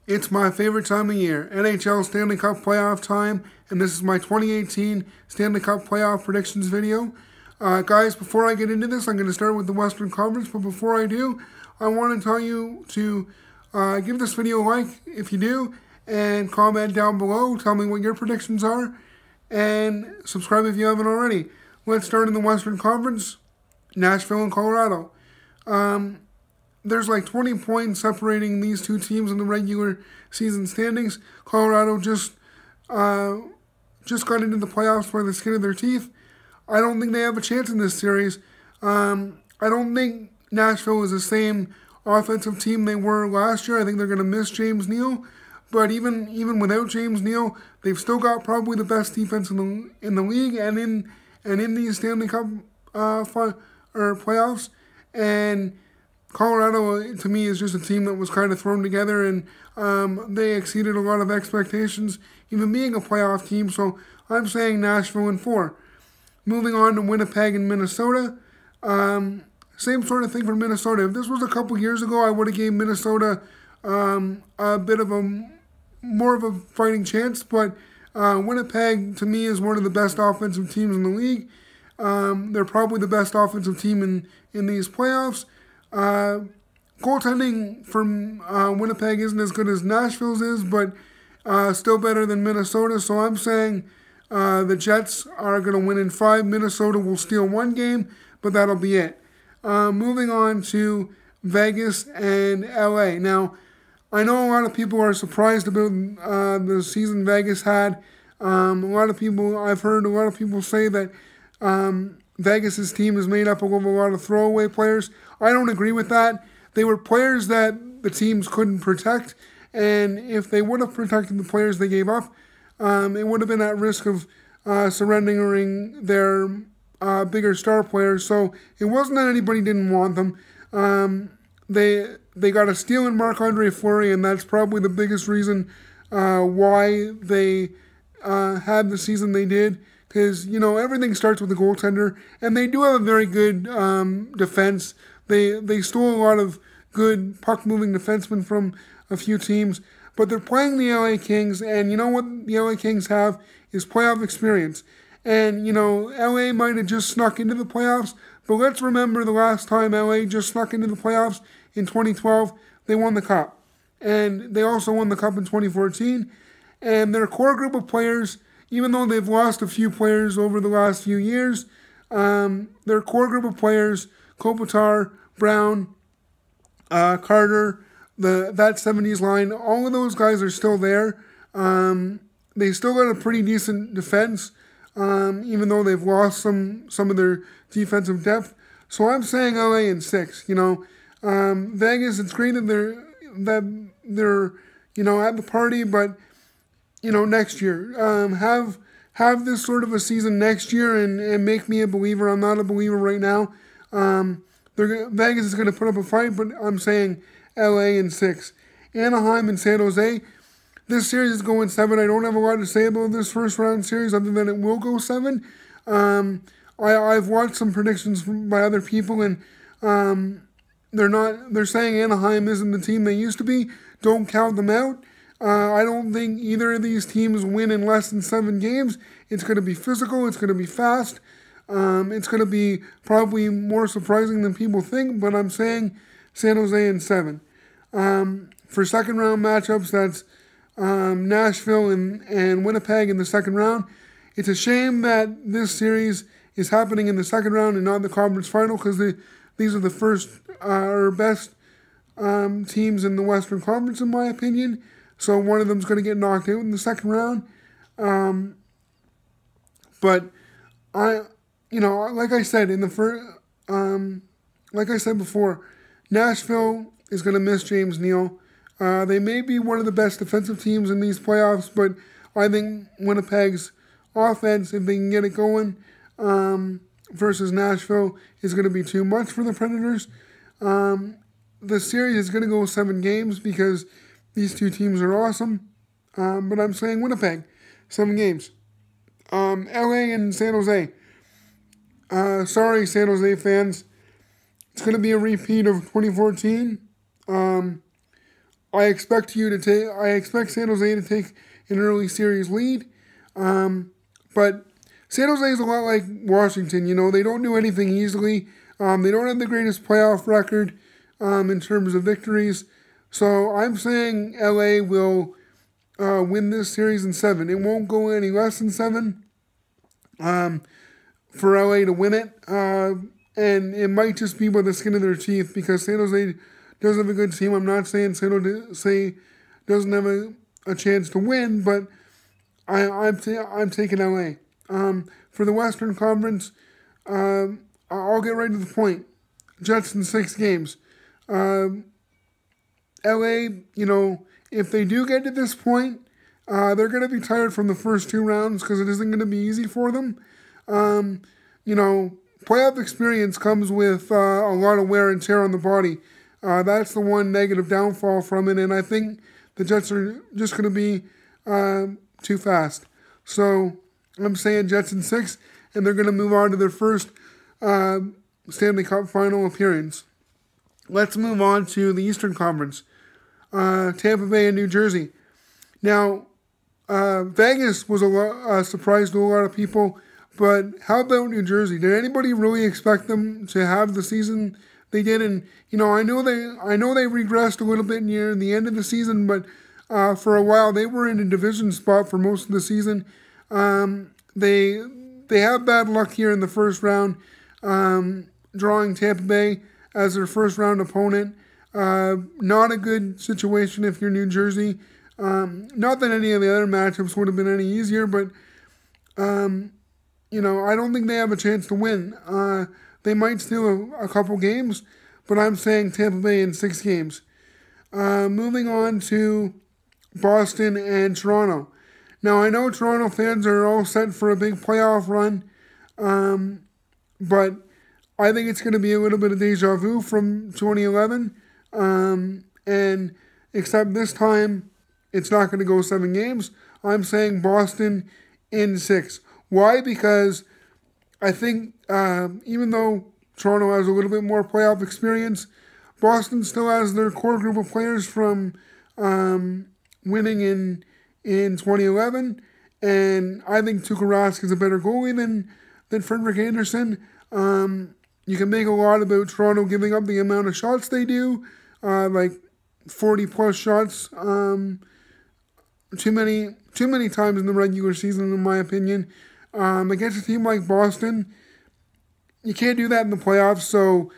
It's my favorite time of year, NHL Stanley Cup playoff time, and this is my 2018 Stanley Cup playoff predictions video. Guys, before I get into this, I'm going to start with the Western Conference, but before I do, I want to tell you to give this video a like if you do, and comment down below, tell me what your predictions are, and subscribe if you haven't already. Let's start in the Western Conference, Nashville and Colorado. There's like 20 points separating these two teams in the regular season standings. Colorado just got into the playoffs by the skin of their teeth. I don't think they have a chance in this series. I don't think Nashville is the same offensive team they were last year. I think they're going to miss James Neal. But even without James Neal, they've still got probably the best defense in the league and in these Stanley Cup playoffs. And Colorado, to me, is just a team that was kind of thrown together, and they exceeded a lot of expectations, even being a playoff team. So I'm saying Nashville in 4. Moving on to Winnipeg and Minnesota. Same sort of thing for Minnesota. If this was a couple years ago, I would have gave Minnesota a bit of more of a fighting chance. But Winnipeg, to me, is one of the best offensive teams in the league. They're probably the best offensive team in these playoffs. Goaltending from Winnipeg isn't as good as Nashville's is, but still better than Minnesota. So I'm saying the Jets are going to win in 5. Minnesota will steal 1 game, but that'll be it. Moving on to Vegas and LA. Now, I know a lot of people are surprised about the season Vegas had. I've heard a lot of people say that Vegas's team is made up of a lot of throwaway players. I don't agree with that. They were players that the teams couldn't protect, and if they would have protected the players they gave up, it would have been at risk of surrendering their bigger star players. So it wasn't that anybody didn't want them. They got a steal in Marc-Andre Fleury, and that's probably the biggest reason why they had the season they did. Because, everything starts with the goaltender, and they do have a very good defense. They stole a lot of good puck-moving defensemen from a few teams, but they're playing the LA Kings, and you know what the LA Kings have is playoff experience. And, LA might have just snuck into the playoffs, but let's remember the last time LA just snuck into the playoffs in 2012, they won the Cup. And they also won the Cup in 2014, and their core group of players, even though they've lost a few players over the last few years, their core group of players, Kopitar, Brown, Carter, that 70s line, all of those guys are still there. They still got a pretty decent defense, even though they've lost some of their defensive depth. So I'm saying LA in 6. Vegas, it's great that they're at the party, but next year. Have this sort of a season next year and make me a believer. I'm not a believer right now. Vegas is going to put up a fight, but I'm saying LA in 6. Anaheim and San Jose. This series is going 7. I don't have a lot to say about this first round series other than it will go 7. I've watched some predictions by other people, and they're saying Anaheim isn't the team they used to be. Don't count them out. I don't think either of these teams win in less than 7 games. It's going to be physical. It's going to be fast. It's going to be probably more surprising than people think, but I'm saying San Jose in 7. For second round matchups, that's Nashville and Winnipeg in the second round. It's a shame that this series is happening in the second round and not the conference final, because these are the first or best teams in the Western Conference, in my opinion. So one of them's going to get knocked out in the second round. But like I said before, Nashville is going to miss James Neal. They may be one of the best defensive teams in these playoffs, but I think Winnipeg's offense, if they can get it going, versus Nashville, is going to be too much for the Predators. The series is going to go 7 games because these two teams are awesome, but I'm saying Winnipeg, 7 games. LA and San Jose. Sorry, San Jose fans. It's going to be a repeat of 2014. I expect San Jose to take an early series lead. But San Jose is a lot like Washington. You know, they don't do anything easily. They don't have the greatest playoff record in terms of victories. So I'm saying LA will win this series in 7. It won't go any less than 7 for LA to win it. And it might just be by the skin of their teeth because San Jose does have a good team. I'm not saying San Jose doesn't have a chance to win, but I'm taking LA. For the Western Conference, I'll get right to the point. Jets in 6 games. LA, you know, if they do get to this point, they're going to be tired from the first 2 rounds because it isn't going to be easy for them. You know, playoff experience comes with a lot of wear and tear on the body. That's the one negative downfall from it, and I think the Jets are just going to be too fast. So I'm saying Jets in 6, and they're going to move on to their first Stanley Cup final appearance. Let's move on to the Eastern Conference. Tampa Bay and New Jersey. Now, Vegas was a surprise to a lot of people, but how about New Jersey? Did anybody really expect them to have the season they did? And you know, I know they regressed a little bit near the end of the season, but for a while they were in a division spot for most of the season. They have bad luck here in the first round, drawing Tampa Bay as their first round opponent. Not a good situation if you're New Jersey. Not that any of the other matchups would have been any easier, but you know, I don't think they have a chance to win. They might steal a couple games, but I'm saying Tampa Bay in 6 games. Moving on to Boston and Toronto. Now, I know Toronto fans are all set for a big playoff run, but I think it's going to be a little bit of deja vu from 2011. And except this time, it's not going to go 7 games. I'm saying Boston in 6. Why? Because I think even though Toronto has a little bit more playoff experience, Boston still has their core group of players from winning in 2011. And I think Tuukka Rask is a better goalie than Frederik Andersen. You can make a lot about Toronto giving up the amount of shots they do, like 40-plus shots, too many times in the regular season, in my opinion. Against a team like Boston, you can't do that in the playoffs. So,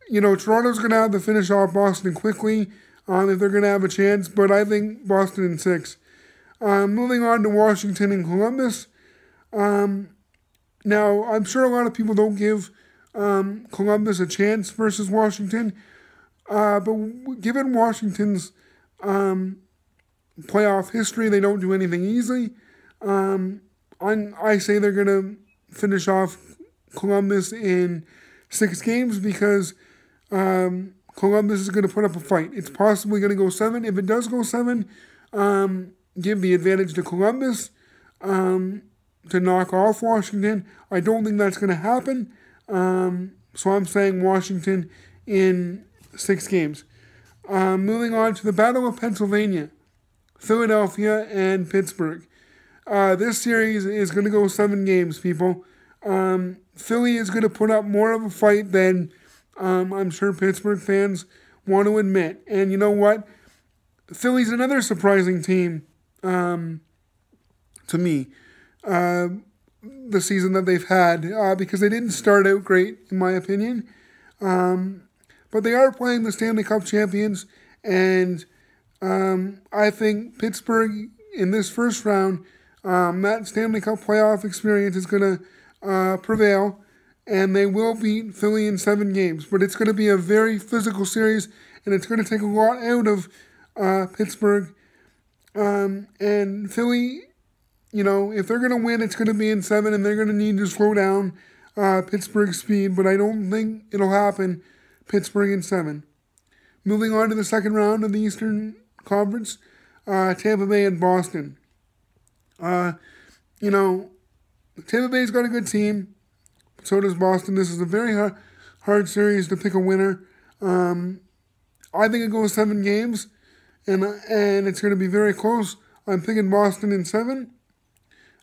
you know, Toronto's going to have to finish off Boston quickly if they're going to have a chance. But I think Boston in 6. Moving on to Washington and Columbus. Now, I'm sure a lot of people don't give Columbus a chance versus Washington. But given Washington's playoff history, they don't do anything easy. I say they're going to finish off Columbus in 6 games because Columbus is going to put up a fight. It's possibly going to go 7. If it does go 7, give the advantage to Columbus to knock off Washington. I don't think that's going to happen. So I'm saying Washington in 6 games. Moving on to the Battle of Pennsylvania, Philadelphia and Pittsburgh. This series is going to go 7 games, people. Philly is going to put up more of a fight than I'm sure Pittsburgh fans want to admit. And you know what? Philly's another surprising team to me the season that they've had because they didn't start out great, in my opinion. But they are playing the Stanley Cup champions, and I think Pittsburgh in this first round, that Stanley Cup playoff experience is going to prevail, and they will beat Philly in 7 games. But it's going to be a very physical series, and it's going to take a lot out of Pittsburgh. And Philly, you know, if they're going to win, it's going to be in 7, and they're going to need to slow down Pittsburgh's speed, but I don't think it'll happen. Pittsburgh in 7. Moving on to the second round of the Eastern Conference, Tampa Bay and Boston. You know, Tampa Bay's got a good team. So does Boston. This is a very hard series to pick a winner. I think it goes 7 games. and it's going to be very close. I'm picking Boston in 7.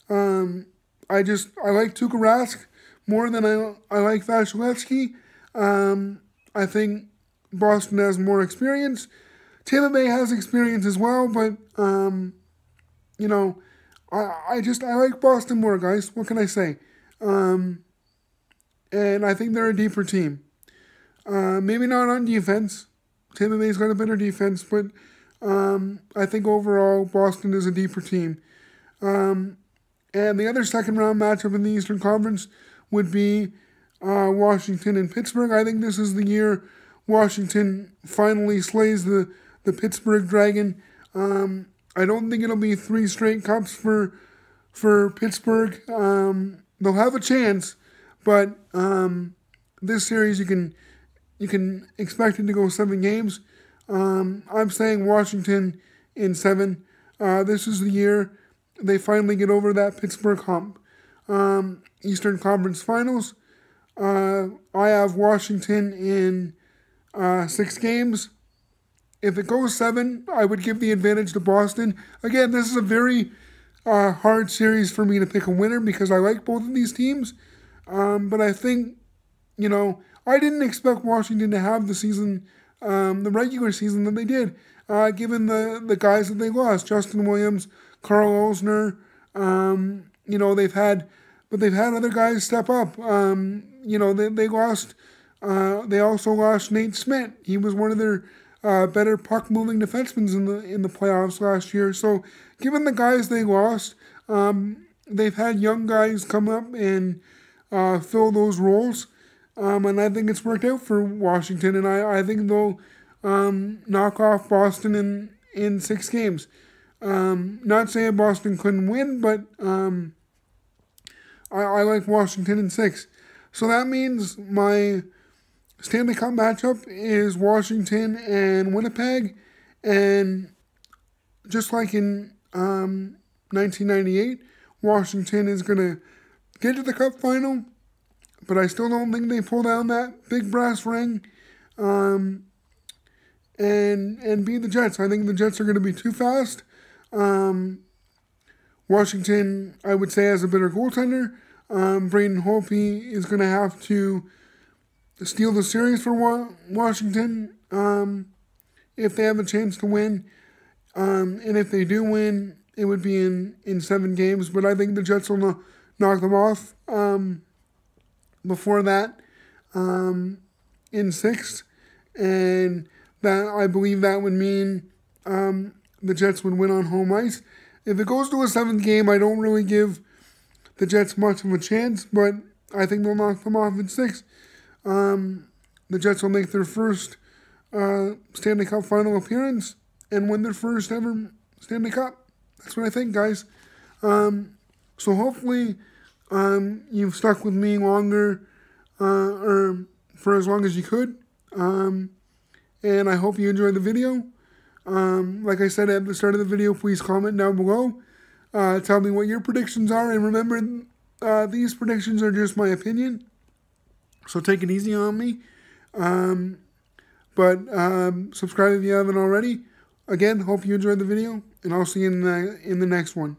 I like Tuukka Rask more than I like Vasilevsky. I think Boston has more experience. Tampa Bay has experience as well, but you know, I like Boston more, guys. What can I say? And I think they're a deeper team. Maybe not on defense. Tampa Bay's got a better defense, but I think overall Boston is a deeper team. And the other second round matchup in the Eastern Conference would be Washington and Pittsburgh. I think this is the year Washington finally slays the Pittsburgh Dragon. I don't think it'll be 3 straight cups for Pittsburgh. They'll have a chance, but this series you can expect it to go 7 games. I'm saying Washington in 7. This is the year they finally get over that Pittsburgh hump. Eastern Conference Finals. I have Washington in 6 games. If it goes 7, I would give the advantage to Boston. Again, this is a very hard series for me to pick a winner because I like both of these teams. But I think, I didn't expect Washington to have the season, the regular season that they did, given the guys that they lost. Justin Williams, Carl Osner, they've had other guys step up. They lost, they also lost Nate Smith. He was one of their better puck-moving defensemen in the playoffs last year. So, given the guys they lost, they've had young guys come up and fill those roles. And I think it's worked out for Washington. And I think they'll knock off Boston in 6 games. Not saying Boston couldn't win, but I like Washington in 6. So that means my Stanley Cup matchup is Washington and Winnipeg. And just like in 1998, Washington is going to get to the Cup final. But I still don't think they pull down that big brass ring and beat the Jets. I think the Jets are going to be too fast. Washington, I would say, has a better goaltender. Braden Holtby is going to have to steal the series for Washington if they have a chance to win. And if they do win, it would be in 7 games. But I think the Jets will knock them off before that in 6. And that I believe that would mean the Jets would win on home ice. If it goes to a 7th game, I don't really give the Jets much of a chance, but I think they'll knock them off in 6. The Jets will make their first Stanley Cup final appearance and win their first ever Stanley Cup. That's what I think, guys. So hopefully you've stuck with me longer or for as long as you could. And I hope you enjoyed the video. Like I said at the start of the video, please comment down below. Tell me what your predictions are. And remember, these predictions are just my opinion. So take it easy on me. But subscribe if you haven't already. Again, hope you enjoyed the video. And I'll see you in the next one.